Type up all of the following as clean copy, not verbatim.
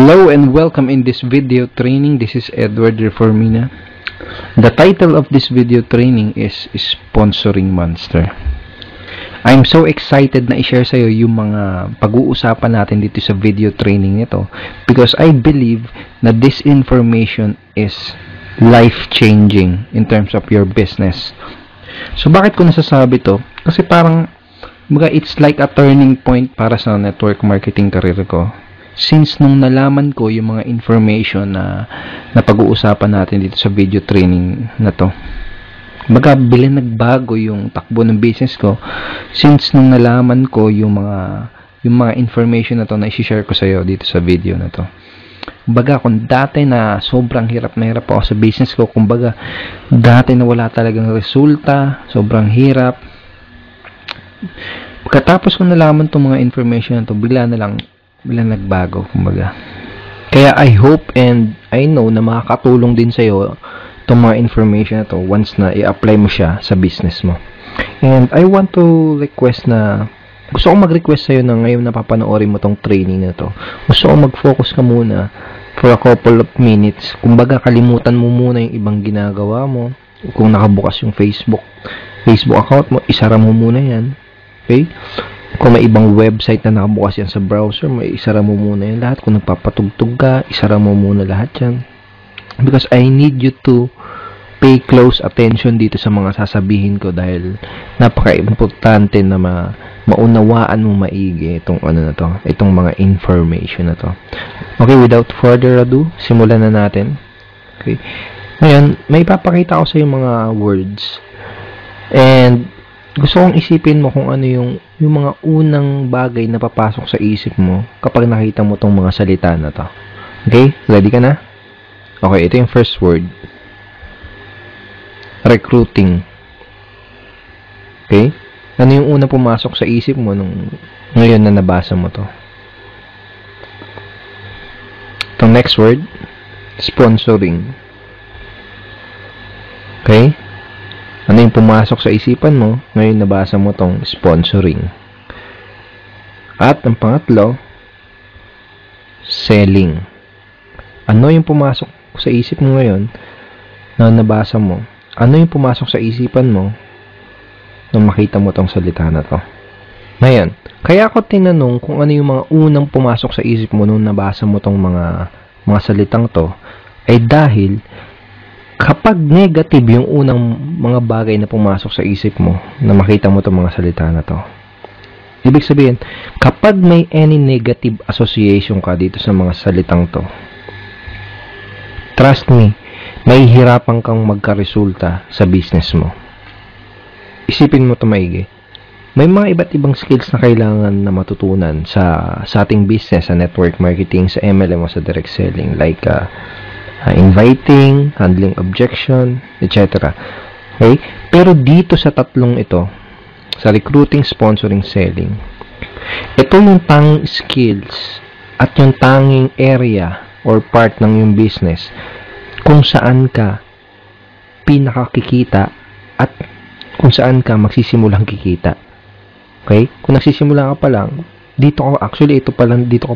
Hello and welcome in this video training. This is Edward Reformina. The title of this video training is Sponsoring Monster. I'm so excited na i-share sa iyo yung mga pag-uusapan natin dito sa video training nito because I believe na this information is life-changing in terms of your business. So bakit ko nasasabi to? Kasi parang it's like a turning point para sa network marketing career ko. Since nung nalaman ko yung mga information na pag-uusapan natin dito sa video training na to, bilang nagbago yung takbo ng business ko. Since nung nalaman ko yung mga information na to na i-share ko sa iyo dito sa video na to. Kung dati na sobrang hirap na hirap ako sa business ko, dati na wala talagang resulta, sobrang hirap. Pagkatapos ko nalaman tong mga information na to, bilang nagbago, Kaya I hope and I know na makakatulong din sa iyo itong mga information na to once na i-apply mo siya sa business mo. And I want to request na gusto kong mag-request sa iyo na ngayon na papanoorin mo tong training na to. Gusto kong mag-focus ka muna for a couple of minutes. Kalimutan mo muna yung ibang ginagawa mo. Kung nakabukas yung Facebook account mo, isara mo muna yan. Okay? Kung may ibang website na nakabukas yan sa browser, isara mo muna yan lahat. Kung nagpapatugtog ka, isara mo muna lahat yan. Because I need you to pay close attention dito sa mga sasabihin ko dahil napaka-importante na maunawaan mo maigi itong itong mga information na to. Okay, without further ado, simulan na natin. Okay. Ngayon, may papakita ko sa iyo mga words. And gusto kong isipin mo kung ano yung mga unang bagay na papasok sa isip mo kapag nakita mo tong mga salita na to. Okay? Ready ka na? Okay, ito yung first word. Recruiting. Okay? Ano yung unang pumasok sa isip mo nung ngayon na nabasa mo to? Itong next word, sponsoring. Okay? Ano yung pumasok sa isipan mo ngayon nabasa mo tong sponsoring? At ang pangatlo, selling. Ano yung pumasok sa isip mo ngayon na nabasa mo? Ano yung pumasok sa isipan mo nung makita mo tong salita na to? Ngayon, kaya ako tinanong kung ano yung mga unang pumasok sa isip mo nung nabasa mo tong mga salitang to ay dahil kapag negative yung unang mga bagay na pumasok sa isip mo na makita mo itong mga salita na to, ibig sabihin, kapag may any negative association ka dito sa mga salitang to, trust me, may hirapan kang magkaresulta sa business mo. Isipin mo ito maigi. May mga iba't ibang skills na kailangan na matutunan sa ating business, sa network marketing, sa MLM o sa direct selling, like inviting, handling objection, etc. Okay? Pero dito sa tatlong ito, sa recruiting, sponsoring, selling, ito yung tanging skills at yung tanging area or part ng yung business kung saan ka pinakakikita at kung saan ka magsisimulang kikita. Okay? Kung nagsisimula ka pa lang, dito ka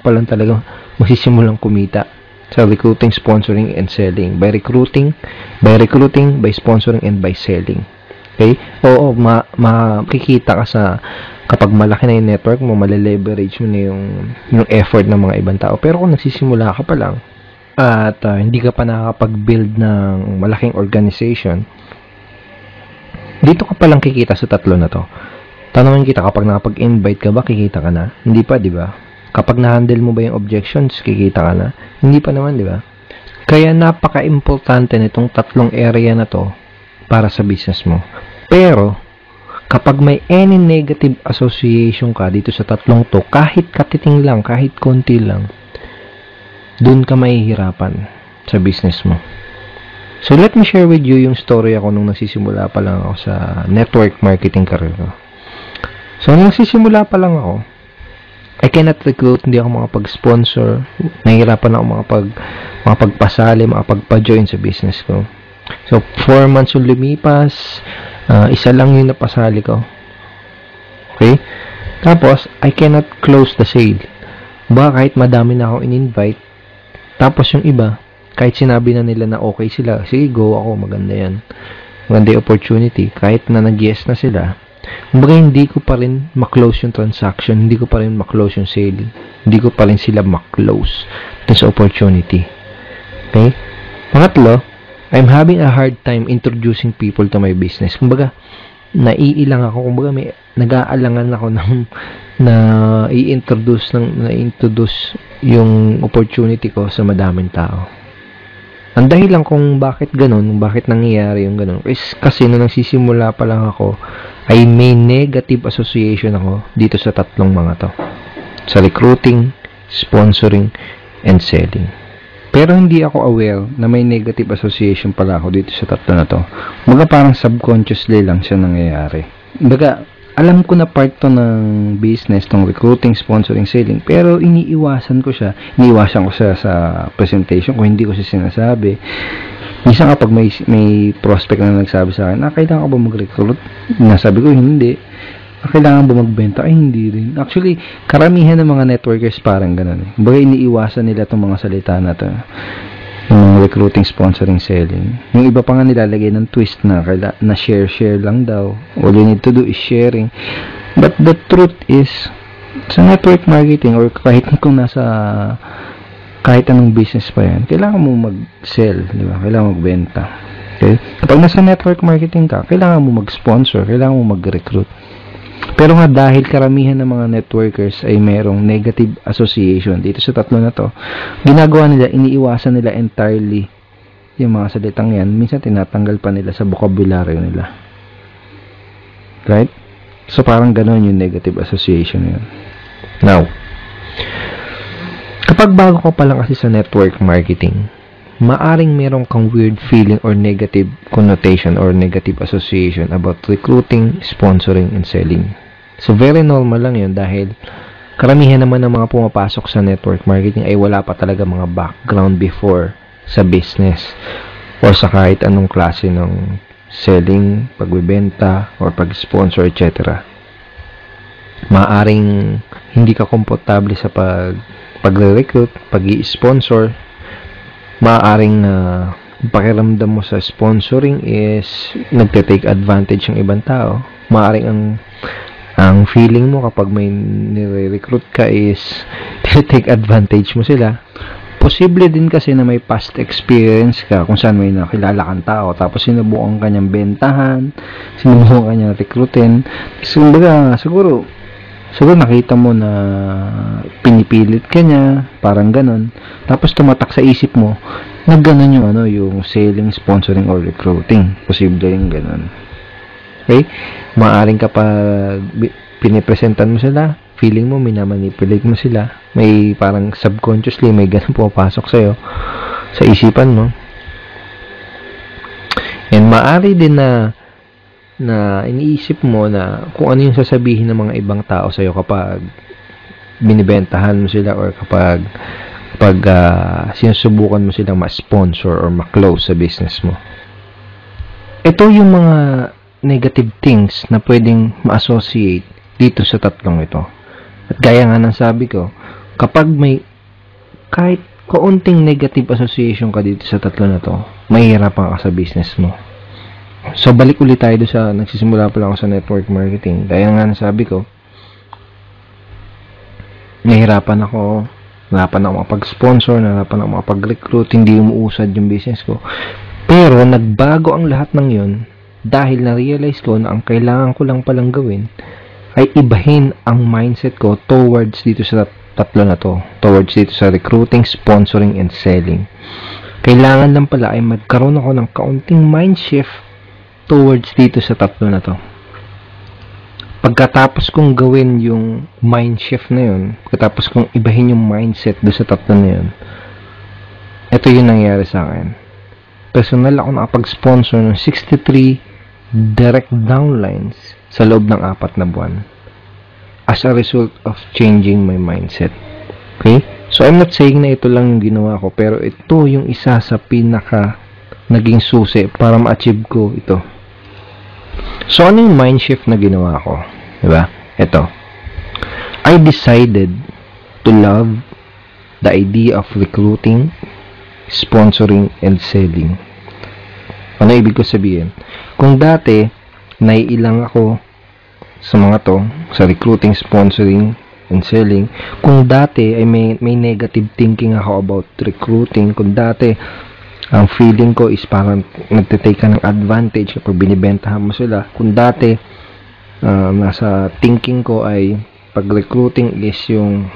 pa lang talaga magsisimulang kumita sa recruiting, sponsoring, and selling. By recruiting, by sponsoring, and by selling. Okay? Oo, makikita ka kapag malaki na yung network mo, maleleverage mo na yung effort ng mga ibang tao. Pero kung nagsisimula ka pa lang, at hindi ka pa nakakapag-build ng malaking organization, dito ka pa lang kikita sa tatlo na to. Tanongin kita, kapag nakapag-invite ka ba, kikita ka na? Hindi pa, di ba? Kapag na-handle mo ba yung objections, kikita ka na? Hindi pa naman, di ba? Kaya napaka-importante nitong tatlong area na to para sa business mo. Pero, kapag may any negative association ka dito sa tatlong to, kahit katiting lang, kahit konti lang, dun ka mahihirapan sa business mo. So, let me share with you yung story ako nung nagsisimula pa lang ako sa network marketing career ko. So, nung nagsisimula pa lang ako, I cannot recruit, hindi ako makapag-sponsor, nahihirapan ako makapagpasali, makapagpa-join sa business ko. So, 4 months yung lumipas, isa lang yung napasali ko. Okay? Tapos, I cannot close the sale. Kahit madami na akong in-invite, Tapos yung iba, kahit sinabi na nila na okay sila, sige go ako, maganda yan. Maganda yung opportunity. Kahit na nag-yes na sila, kumbaga hindi ko pa rin ma-close yung transaction, hindi ko pa rin ma-close yung sale, hindi ko pa rin sila ma-close dun sa opportunity. Okay? Pangatlo, I'm having a hard time introducing people to my business. Kumbaga, naiilang ako, kumbaga may nag-aalangan ako na i-introduce yung opportunity ko sa madaming tao. Ang dahilan kung bakit ganun, bakit nangyayari yung ganun, is kasi nung nagsisimula pa lang ako, ay may negative association ako dito sa tatlong mga to. Sa recruiting, sponsoring, and selling. Pero hindi ako aware na may negative association pala ako dito sa tatlo na to. Baga parang subconsciously lang siya nangyayari. Baga, alam ko na part to ng business, tong recruiting, sponsoring, selling. Pero iniiwasan ko siya. Iniiwasan ko siya sa presentation kung hindi ko siya sinasabi. Minsan kapag may prospect na nagsabi sa akin, kailangan ka ba mag-recruit? Nasabi ko, hindi. Kailangan ba magbenta? Ay, hindi rin. Actually, karamihan ng mga networkers parang ganun. Baga iniiwasan nila itong mga salita na to. Yung mga recruiting, sponsoring, selling. Yung iba pa nga nilalagay ng twist na share lang daw. All you need to do is sharing. But the truth is, sa network marketing or kahit kung kahit anong business pa yan, kailangan mo mag-sell, di ba? Kailangan magbenta. Okay? Kapag nasa network marketing ka, kailangan mo mag-sponsor, kailangan mo mag-recruit. Pero nga dahil karamihan ng mga networkers ay merong negative association dito sa tatlo na to, ginagawa nila, iniiwasan nila entirely yung mga salitang yan. Minsan tinatanggal pa nila sa vocabulary nila. Right? So parang gano'n yung negative association yun. Now, kapag bago ka pa lang kasi sa network marketing, maaring meron kang weird feeling or negative connotation or negative association about recruiting, sponsoring, and selling. So, very normal lang yun dahil karamihan naman ng mga pumapasok sa network marketing ay wala pa talaga mga background before sa business or sa kahit anong klase ng selling, pagbebenta, or pag-sponsor, etc. Maaring hindi ka komportable sa pagre-recruit, pag-i-sponsor. Maaaring pakiramdam mo sa sponsoring is nagte-take advantage ng ibang tao. Maaaring ang feeling mo kapag may nire-recruit ka is take advantage mo sila. Posible din kasi na may past experience ka kung saan may nakilala kang tao tapos sinubukan ka niyang bentahan, sinubukan ka niyang recruitin. Siguro nakita mo na pinipilit ka niya, parang ganon. Tapos tumatak sa isip mo, nagganon yung selling, sponsoring, or recruiting. Posible yung ganon. Okay? Maaring kapag pinipresentan mo sila, feeling mo, minamanipulate mo sila, may parang subconsciously, may ganon pumapasok sa'yo, sa isipan mo. And maaari din na iniisip mo na kung ano yung sasabihin ng mga ibang tao sa'yo kapag binibentahan mo sila or kapag sinusubukan mo silang ma-sponsor or ma-close sa business mo. Ito yung mga negative things na pwedeng ma-associate dito sa tatlong ito. At gaya nga ng sabi ko, kapag may kahit kaunting negative association ka dito sa tatlo na to, mahihirapan ka sa business mo. So, balik ulit tayo doon sa nagsisimula pa lang ako sa network marketing. Gaya nga nasabi ko, nahirapan ako makapag-sponsor, nahirapan ako makapag-recruit, hindi umuusad yung business ko. Pero, nagbago ang lahat ng yun dahil na-realize ko na ang kailangan ko lang palang gawin ay ibahin ang mindset ko towards dito sa tatlo na to. Towards dito sa recruiting, sponsoring, and selling. Kailangan lang pala ay magkaroon ako ng kaunting mind shift towards dito sa tatlo na to. Pagkatapos kong gawin yung mind shift na yun, pagkatapos kong ibahin yung mindset do sa tatlo na yun, ito yung nangyari sa akin. Personal ako nakapag-sponsor ng 63 direct downlines sa loob ng 4 na buwan as a result of changing my mindset. Okay? So, I'm not saying na ito lang yung ginawa ko, pero ito yung isa sa pinaka naging susi para ma-achieve ko ito. So, ano yung mind shift na ginawa ko? Diba? Ito. I decided to love the idea of recruiting, sponsoring, and selling. Ano ibig ko sabihin? Kung dati, naiilang ako sa mga to, sa recruiting, sponsoring, and selling, kung dati ay may negative thinking ako about recruiting, kung dati, ang feeling ko is parang nagtitake ka ng advantage kapag binibentahan mo sila, kung dati, nasa thinking ko ay pag recruiting is yung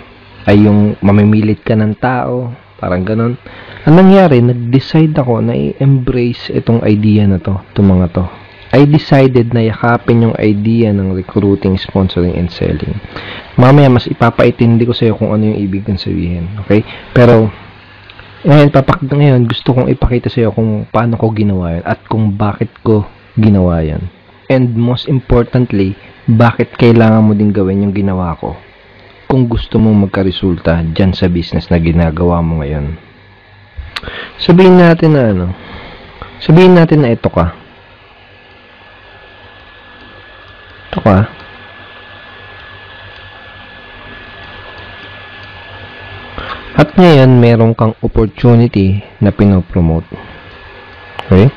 mamimilit ka ng tao, parang ganon. Ang nangyari, nag-decide ako na i-embrace itong idea na to, itong mga to. I decided na yakapin yung idea ng recruiting, sponsoring, and selling. Mamaya, mas ipapaitindi ko sa'yo kung ano yung ibig kong sabihin. Okay? Pero, ngayon, gusto kong ipakita sa'yo kung paano ko ginawa yan at kung bakit ko ginawa yan. And most importantly, bakit kailangan mo din gawin yung ginawa ko kung gusto mong magka-resulta dyan sa business na ginagawa mo ngayon. Sabihin natin na ito ka. At ngayon, meron kang opportunity na pinopromote. Okay?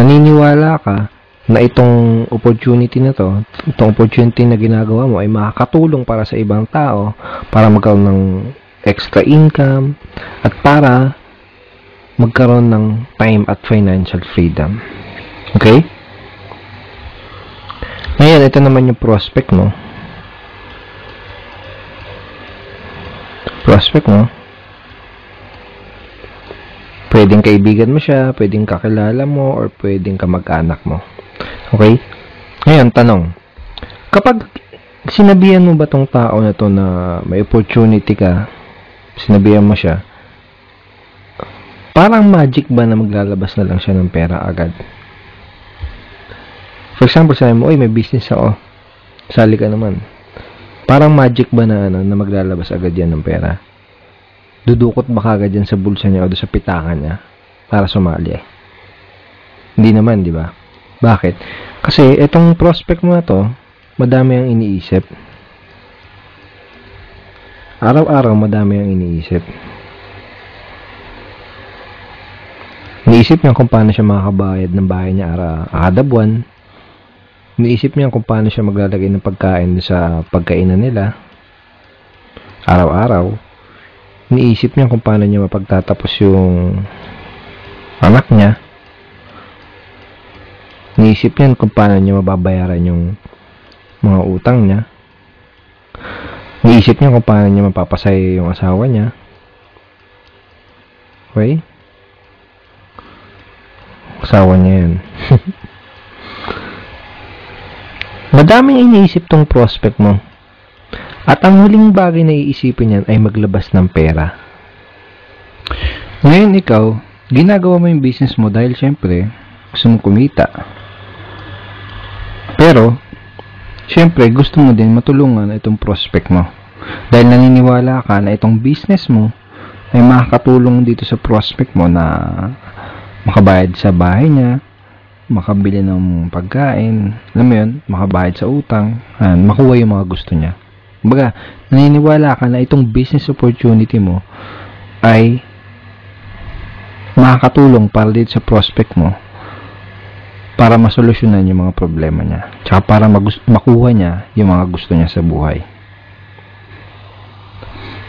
Naniniwala ka na itong opportunity na to, itong opportunity na ginagawa mo ay makakatulong para sa ibang tao, para magkaroon ng extra income, at para magkaroon ng time at financial freedom. Okay? Ngayon, ito naman yung prospect mo. Pwedeng kaibigan mo siya, pwedeng kakilala mo, or pwedeng kamag-anak mo. Okay? Ngayon, tanong. Kapag sinabihan mo ba tong tao na to na may opportunity ka, sinabihan mo siya, parang magic ba na maglalabas na lang siya ng pera agad? For example, sabi mo, may business ako. Sali ka naman. Parang magic ba na maglalabas agad yan ng pera? Dudukot ba kagad yan sa bulsa niya o sa pitakan niya para sumali? Hindi naman, di ba? Bakit? Kasi itong prospect mo na to, madami ang iniisip. Araw-araw, madami ang iniisip. Iniisip niya kung paano siya makakabayad ng bahay niya kada buwan. Iniisip niya kung paano siya maglalagay ng pagkain sa pagkainan nila araw-araw. Iniisip niya kung paano niya mapagtatapos yung anak niya. Iniisip niya kung paano niya mababayaran yung mga utang niya. Iniisip niya kung paano niya mapapasaya yung asawa niya. Okay? Asawa niya yan. Madaming iniisip tong prospect mo. At ang huling bagay na iisipin niyan ay maglabas ng pera. Ngayon ikaw, ginagawa mo yung business mo dahil syempre, gusto mong kumita. Pero, syempre, gusto mo din matulungan itong prospect mo. Dahil naniniwala ka na itong business mo ay makakatulong dito sa prospect mo na makabayad sa bahay niya, makabili ng pagkain, alam mo yun, makabayad sa utang, makuha yung mga gusto niya. Kumbaga, naniniwala ka na itong business opportunity mo ay makakatulong para dito sa prospect mo para masolusyonan yung mga problema niya, tsaka para makuha niya yung mga gusto niya sa buhay.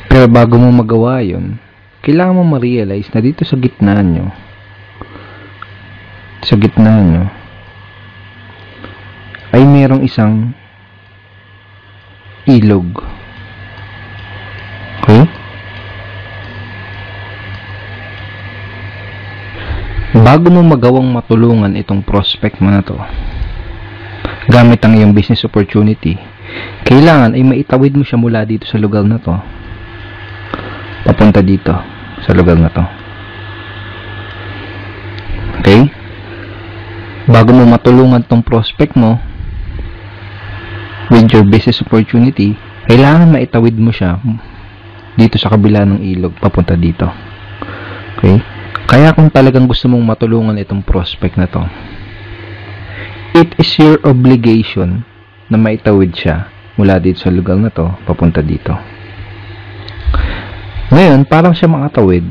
Pero bago mo magawa yun, kailangan mo ma-realize na dito sa gitna nyo ay merong isang ilog. Okay? Bago mo magawang matulungan itong prospect mo na to gamit ang iyong business opportunity, kailangan ay maitawid mo siya mula dito sa lugar na to papunta dito sa lugar na to. Okay? Bago mo matulungan tong prospect mo with your business opportunity, kailangan maitawid mo siya dito sa kabila ng ilog papunta dito. Okay? Kaya kung talagang gusto mong matulungan itong prospect na to, it is your obligation na maitawid siya mula dito sa lugar na to papunta dito. Ngayon, parang siya makatawid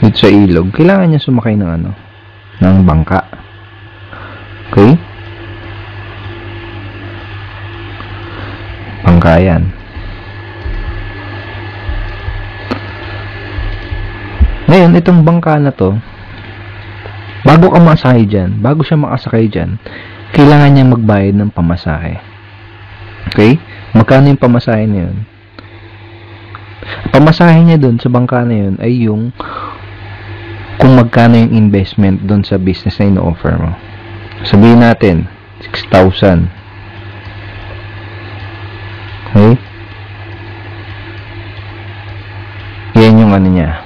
dito sa ilog, kailangan niya sumakay ng ng bangka. Okay? Bangka yan. Ngayon, itong bangka na to, bago ka masakay dyan, bago siya makasakay dyan, kailangan niyang magbayad ng pamasahe. Okay? Magkano yung pamasahe na yun? Pamasahe niya dun sa bangka na yun ay yung kung magkano yung investment dun sa business na ino-offer mo. Sabihin natin, 6,000. Okay? Yan yung niya.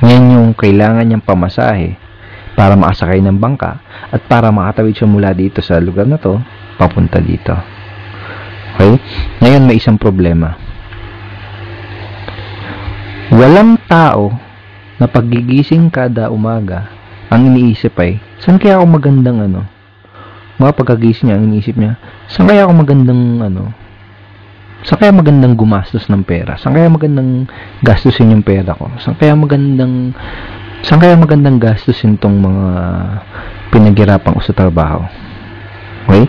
Yan yung kailangan niyang pamasahe para makasakay ng bangka at para makatawid siya mula dito sa lugar na to papunta dito. Okay? Ngayon may isang problema. Walang tao na paggigising kada umaga ang iniisip ay, saan kaya ako magandang mga pagkagising niya, ang iniisip niya, saan kaya ako magandang saan kaya magandang gumastos ng pera? Saan kaya magandang gastusin yung pera ko? Saan kaya magandang gastusin tong mga pinaghirapan ko sa trabaho? Okay?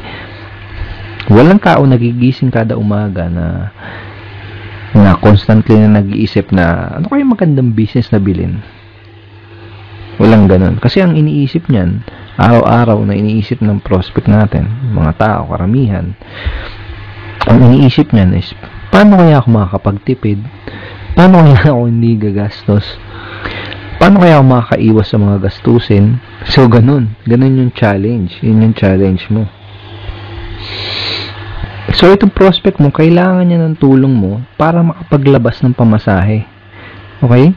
Walang tao nagigising kada umaga na constantly na nag-iisip na ano kaya magandang business na bilhin. Walang ganun. Kasi ang iniisip niyan, araw-araw na iniisip ng prospect natin, mga tao, karamihan, ang iniisip niyan is, paano kaya ako makakapagtipid? Paano kaya ako hindi gagastos? Paano kaya ako makakaiwas sa mga gastusin? So, ganun. Ganun yung challenge. Yun yung challenge mo. So, itong prospect mo, kailangan niya ng tulong mo para makapaglabas ng pamasahe. Okay?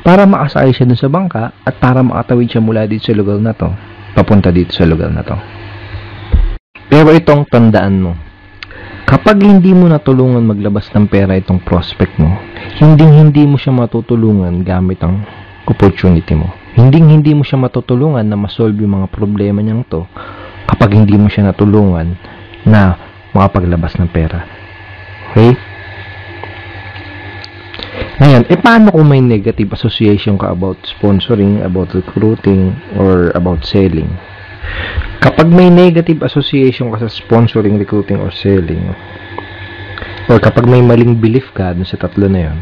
Para makasakay siya dun sa bangka at para makatawid siya mula dito sa lugar na to, papunta dito sa lugar na to. Pero itong tandaan mo, kapag hindi mo natulungan maglabas ng pera itong prospect mo, hindi mo siya matutulungan gamit ang opportunity mo. Hindi mo siya matutulungan na masolve yung mga problema niyang to kapag hindi mo siya natulungan na makapaglabas ng pera. Okay? Ngayon, paano kung may negative association ka about sponsoring, about recruiting, or about selling? Kapag may negative association ka sa sponsoring, recruiting, or selling, or kapag may maling belief ka dun sa tatlo na yun,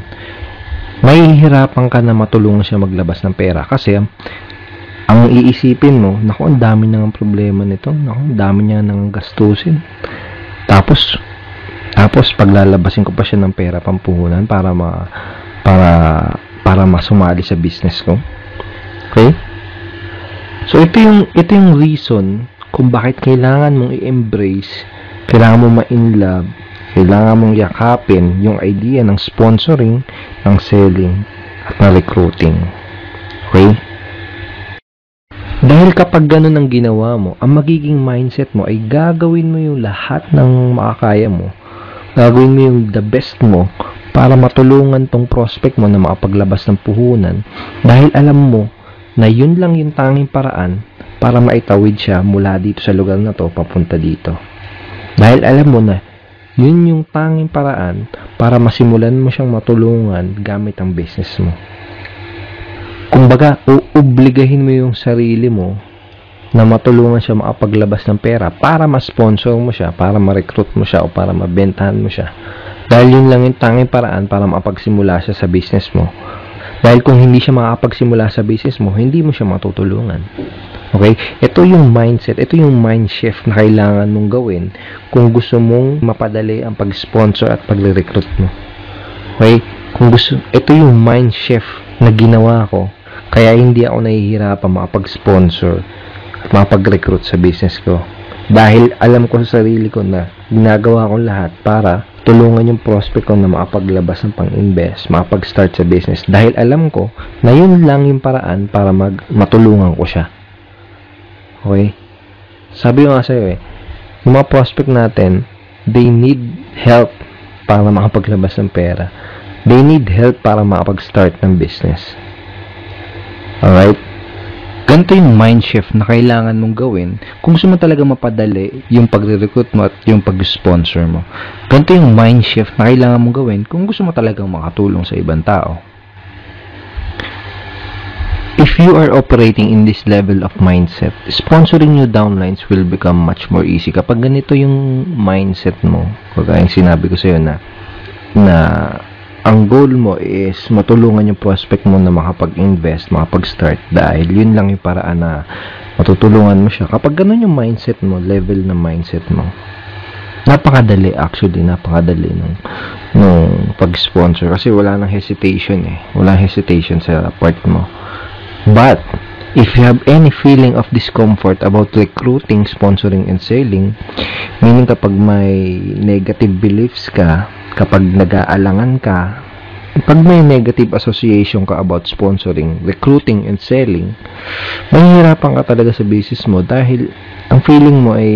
mahihirapan ka na matulungan siya maglabas ng pera kasi ang iisipin mo, naku, ang dami nang problema nito, naku, ang dami niya nang gastusin. Tapos paglalabasin ko pa siya ng pera pampuhunan para masumali sa business ko. Okay? So ito yung reason kung bakit kailangan mong i-embrace, kailangan mong ma-inlove, kailangan mong yakapin yung idea ng sponsoring, ng selling, at ng recruiting. Okay? Dahil kapag ganun ang ginawa mo, ang magiging mindset mo ay gagawin mo yung lahat ng makakaya mo. Gagawin mo yung the best mo para matulungan tong prospect mo na makapaglabas ng puhunan dahil alam mo na yun lang yung tanging paraan para maitawid siya mula dito sa lugar na to papunta dito. Dahil alam mo na yun yung tanging paraan para masimulan mo siyang matulungan gamit ang business mo. Kumbaga, uobligahin mo yung sarili mo na matulungan siya makapaglabas ng pera para ma-sponsor mo siya, para ma-recruit mo siya o para mabentahan mo siya. Dahil yun lang yung tanging paraan para makapagsimula siya sa business mo. Dahil kung hindi siya makapagsimula sa business mo, hindi mo siya matutulungan. Okay? Ito yung mindset, ito yung mind shift na kailangan mong gawin kung gusto mong mapadali ang pag-sponsor at pag-recruit mo. Okay? Ito yung mind shift na ginawa ko, kaya hindi ako nahihirapan makapag-sponsor at makapag-recruit sa business ko. Dahil alam ko sa sarili ko na ginagawa ko lahat para tulungan yung prospect ko na makapaglabas ng pang-invest, makapag-start sa business. Dahil alam ko na yun lang yung paraan para matulungan ko siya. Okay? Sabi ko nga sa'yo yung mga prospect natin, they need help para makapaglabas ng pera. They need help para makapag-start ng business. Alright? Ganito yung mind shift na kailangan mong gawin kung gusto mo talaga mapadali yung pagre-recruit mo at yung pag-sponsor mo. Ganito yung mind shift na kailangan mong gawin kung gusto mo talagang makatulong sa ibang tao. If you are operating in this level of mindset, sponsoring new downlines will become much more easy. Kapag ganito yung mindset mo, kagaya yung sinabi ko sa'yo na ang goal mo is matulungan yung prospect mo na makapag-invest, makapag-start, dahil yun lang yung paraan na matutulungan mo siya. Kapag ganun yung mindset mo, level na mindset mo, napakadali nung pag-sponsor kasi wala nang hesitation walang hesitation sa part mo. But if you have any feeling of discomfort about recruiting, sponsoring, and selling, meaning kapag may negative beliefs ka, kapag nag-aalangan ka, pag may negative association ka about sponsoring, recruiting, and selling, mahihirapan ka talaga sa business mo dahil ang feeling mo ay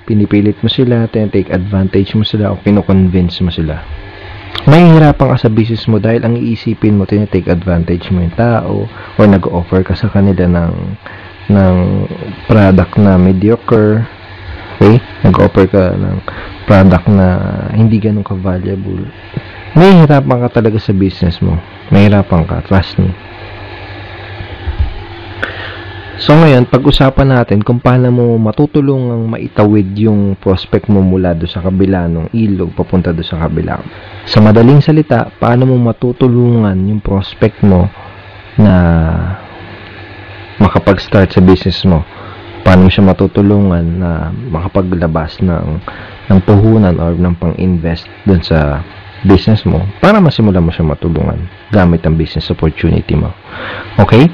pinipilit mo sila, take advantage mo sila, o pino-convince mo sila. Mahihirapan ka sa business mo dahil ang iisipin mo, take advantage mo yung tao, o nag-offer ka sa kanila ng product na mediocre, okay? Nag-offer ka ng product na hindi ganun ka-valuable. Mahihirapan ka talaga sa business mo. Mahihirapan ka, trust me. So ngayon, pag-usapan natin kung paano mo matutulungang maitawid yung prospect mo mula do sa kabila ng ilog papunta do sa kabila. Sa madaling salita, paano mo matutulungan yung prospect mo na makapag-start sa business mo? Paano mo siya matutulungan na makapaglabas ng puhunan or ng pang-invest dun sa business mo para masimulan mo siya matulungan gamit ang business opportunity mo. Okay?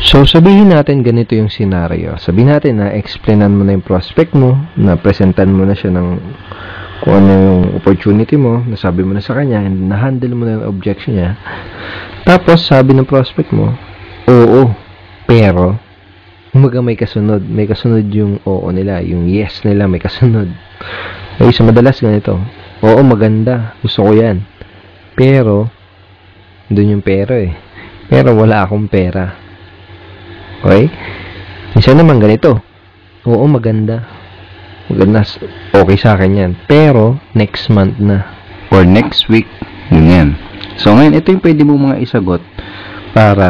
So, sabihin natin ganito yung scenario. Sabihin natin na explainan mo na yung prospect mo, na presentan mo na siya ng kung ano yung opportunity mo, nasabi mo na sa kanya, and na-handle mo na yung objection niya. Tapos, sabi ng prospect mo, oo, pero, may kasunod. May kasunod yung oo nila, yung yes nila, may kasunod. Okay, so madalas ganito. Oo, maganda. Gusto ko yan. Pero, doon yung pero Pero wala akong pera. Okay? Minsan naman ganito. Oo, maganda. Maganda. Okay sa akin yan. Pero, next month na. Or next week. Yun yan. So, ngayon, ito yung pwede mong mga isagot para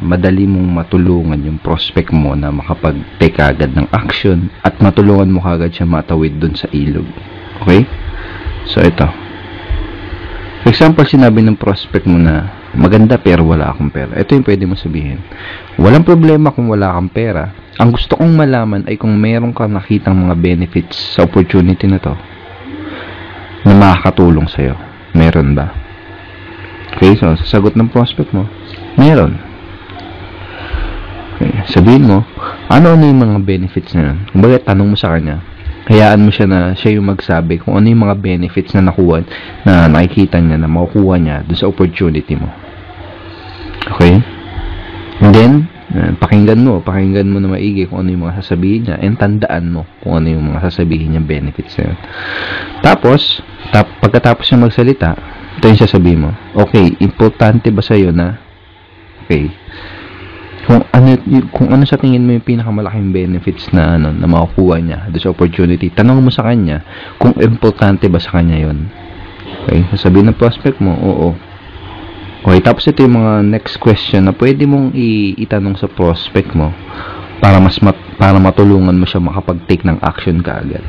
madali mong matulungan yung prospect mo na makapag-take agad ng action at matulungan mo kagad siya matawid dun sa ilog. Okay? So, ito. For example, sinabi ng prospect mo na maganda pero wala akong pera. Ito yung pwede mo sabihin. Walang problema kung wala kang pera. Ang gusto kong malaman ay kung meron ka nakitang mga benefits sa opportunity na to na makakatulong sa'yo. Meron ba? Okay, so sasagot ng prospect mo, meron. Okay, sabihin mo, ano yung mga benefits na yun? Kumbaga, tanong mo sa kanya. Hayaan mo siya na siya yung magsabi kung ano yung mga benefits na nakuha, na nakikita niya, na makukuha niya doon sa opportunity mo. Okay? And then, pakinggan mo na maigi kung ano yung mga sasabihin niya, and tandaan mo kung ano yung mga sasabihin niya benefits na yun. Tapos, pagkatapos niya magsalita, ito yung sasabihin mo, okay, importante ba sa'yo na, okay, kung ano sa tingin mo yung pinakamalaking benefits na na makukuha niya doon sa opportunity, tanong mo sa kanya kung importante ba sa kanya yon. Okay, sasabihin ng prospect mo, oo. Okay, tapos ito yung mga next question na pwede mong itanong sa prospect mo para para matulungan mo siya makapag-take ng action kaagad.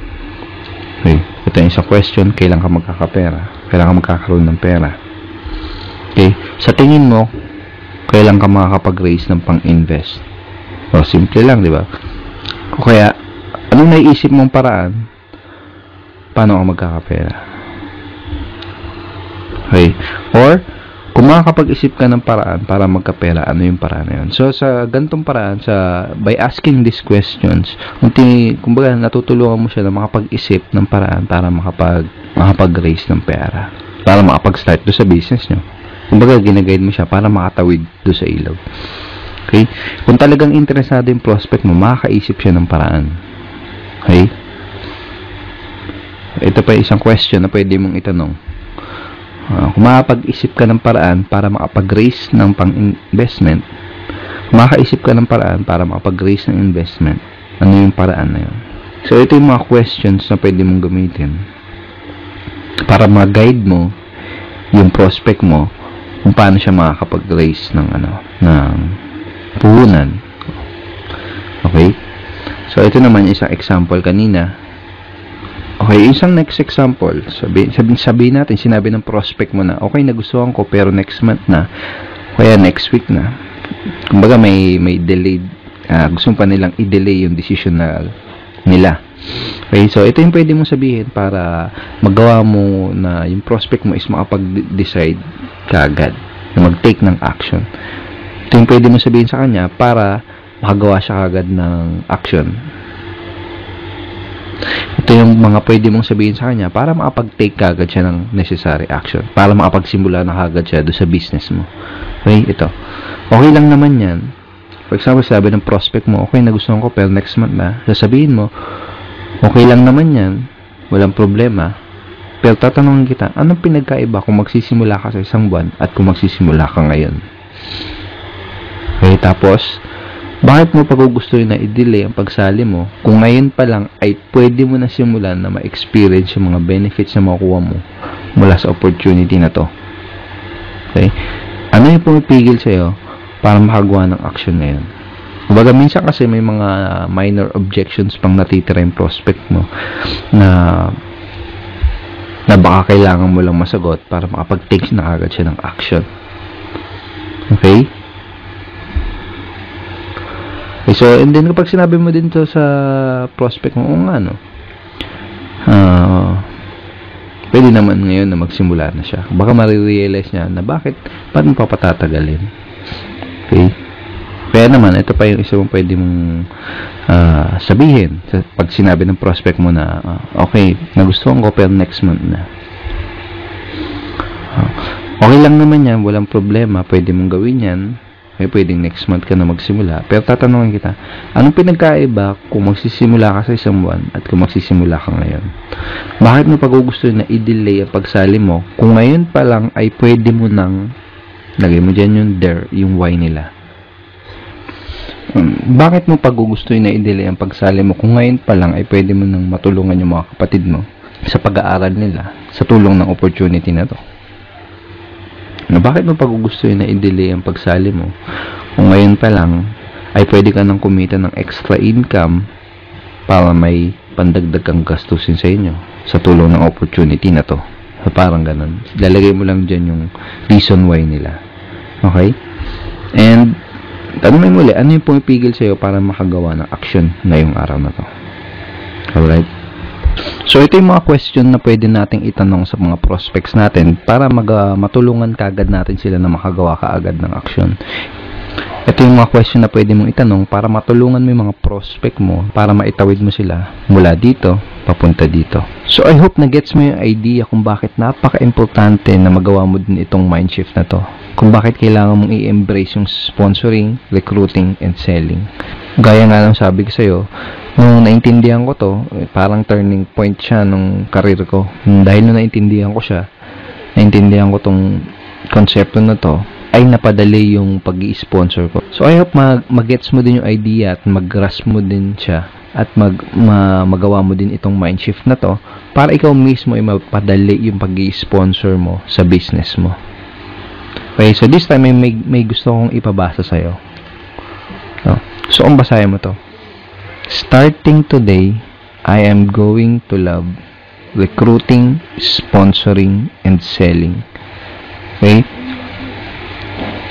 Okay, ito yung isang question, kailan ka magkakapera? Kailan ka magkakaroon ng pera? Okay, sa tingin mo, kailan ka makakapag-raise ng pang-invest? O, simple lang, di ba? O kaya, anong naiisip mong paraan? Paano ka magkakapera? Okay. Or, kung makakapag-isip ka ng paraan para magkapera, ano yung paraan na yun? So, sa gantong paraan, by asking these questions, kumbaga, natutulungan mo siya na makapag-isip ng paraan para makapag-raise ng pera. Para makapag-start do sa business nyo. Kumbaga, ginaguide mo siya para makatawid do sa ilog. Okay? Kung talagang interesado yung prospect mo, makakaisip siya ng paraan. Okay? Ito pa isang question na pwede mong itanong. Kung makapag-isip ka ng paraan para makapag-raise ng pang-investment, makaisip ka ng paraan para makapag-raise ng investment. Ano yung paraan na yun? So, ito yung mga questions na pwede mong gamitin para ma-guide mo yung prospect mo kung paano siya makakapag-raise ng puhunan. Okay? So, ito naman isang example kanina. Okay, isang next example. Sabihin natin, sinabi ng prospect mo na, okay, nagustuhan ko, pero next month na, kaya next week na. Kumbaga, may delayed, gusto pa nilang i-delay yung decision nila. Okay, so ito yung pwede mong sabihin para magawa mo na yung prospect mo is makapag-decide kaagad, na mag-take ng action. Ito yung pwede mong sabihin sa kanya para makagawa siya kaagad ng action. Ito yung mga pwede mong sabihin sa kanya para makapag-take kaagad siya ng necessary action, para makapagsimula na kaagad siya doon sa business mo. Okay, ito. Okay lang naman yan. For example, sabi ng prospect mo, okay, nagustuhan ko, pero next month na. Sasabihin mo, okay lang naman yan, walang problema. Pero tatanungin kita, anong pinagkaiba kung magsisimula ka sa isang buwan at kung magsisimula ka ngayon? Okay, tapos, bakit mo pagugustuhin na i-delay ang pagsali mo kung ngayon pa lang ay pwede mo na simulan na ma-experience yung mga benefits na makukuha mo mula sa opportunity na to? Okay? Ano yung pumipigil sa'yo para makagawa ng action ngayon? Kumbaga, minsan kasi may mga minor objections pang natitira yung prospect mo na baka kailangan mo lang masagot para makapag-take na agad siya ng action. Okay? Okay, so, and then kapag sinabi mo din to sa prospect mo, pwede naman ngayon na magsimula na siya. Baka marirealize niya na ba't mo papatatagalin? Okay? Kaya naman, ito pa yung isa mong pwede mong sabihin pag sinabi ng prospect mo na, okay, nagustuhan ko pero next month na. Okay lang naman yan, walang problema, pwede mong gawin yan. Okay, pwedeng next month ka na magsimula. Pero tatanungin kita, anong pinagkaiba kung magsisimula ka sa isang buwan at kung magsisimula ka ngayon? Bakit mo pagugustuhin na i-delay ang pagsali mo kung ngayon pa lang ay pwede mo nang lagay mo dyan yung why nila? Bakit mo pagugustuhin na i-delay ang pagsali mo kung ngayon pa lang ay pwede mo nang matulungan yung mga kapatid mo sa pag-aaral nila sa tulong ng opportunity na to? Bakit mo pagugustuhin na i-delay ang pagsali mo kung ngayon pa lang ay pwede ka nang kumita ng extra income para may pandagdag kang gastusin sa inyo sa tulong ng opportunity na to? So, parang ganun. Lalagay mo lang dyan yung reason why nila. Okay? And tanong mo muli, ano yung pumipigil sa'yo para makagawa ng action ngayong araw na to? Alright? So, ito yung mga question na pwede nating itanong sa mga prospects natin para matulungan kaagad natin sila na makagawa kaagad ng action. Ito yung mga question na pwede mong itanong para matulungan mo yung mga prospect mo para maitawid mo sila mula dito, papunta dito. So, I hope na gets mo yung idea kung bakit napaka-importante na magawa mo din itong mind shift na to. Kung bakit kailangan mong i-embrace yung sponsoring, recruiting, and selling. Gaya nga ng sabi ko sa'yo, nung naintindihan ko to, parang turning point siya nung career ko. Dahil nung naintindihan ko siya, naintindihan ko tong konsepto na to, ay napadali yung pag-i-sponsor ko. So, I hope mag-gets mo din yung idea at mag-grasp mo din siya at magawa mo din itong mind shift na to para ikaw mismo ay mapadali yung pag-i-sponsor mo sa business mo. Okay, so this time may gusto kong ipabasa sa'yo. So, kung basahin mo to. Starting today, I am going to love recruiting, sponsoring, and selling. Okay?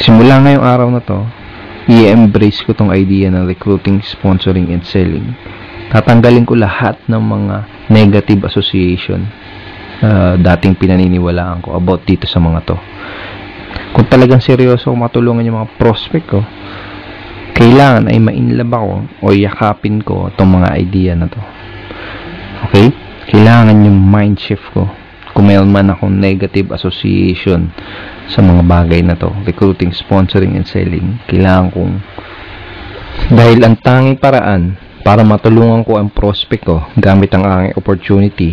Simula ngayong araw na to, i-embrace ko tong idea ng recruiting, sponsoring, and selling. Tatanggalin ko lahat ng mga negative association dating pinaniniwalaan ko about dito sa mga to. Kung talagang seryoso ko matulungan yung mga prospect ko, kailangan ay ma-inlove ako o yakapin ko itong mga idea na to. Okay? Kailangan yung mind shift ko. Kung mayroon man akong negative association sa mga bagay na to, recruiting, sponsoring, and selling, kailangan kong, dahil ang tanging paraan para matulungan ko ang prospect ko gamit ang aking opportunity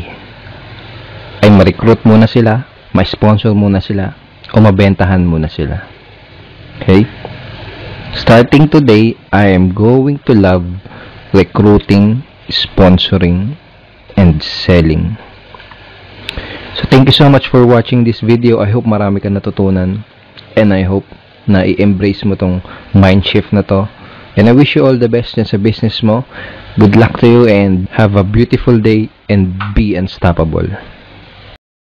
ay ma-recruit muna sila, ma-sponsor muna sila, o mabentahan muna sila. Okay? Starting today, I am going to love recruiting, sponsoring, and selling. So thank you so much for watching this video. I hope marami ka natutunan, and I hope na i-embrace mo tong mind shift na to. And I wish you all the best dyan sa business mo. Good luck to you and have a beautiful day and be unstoppable.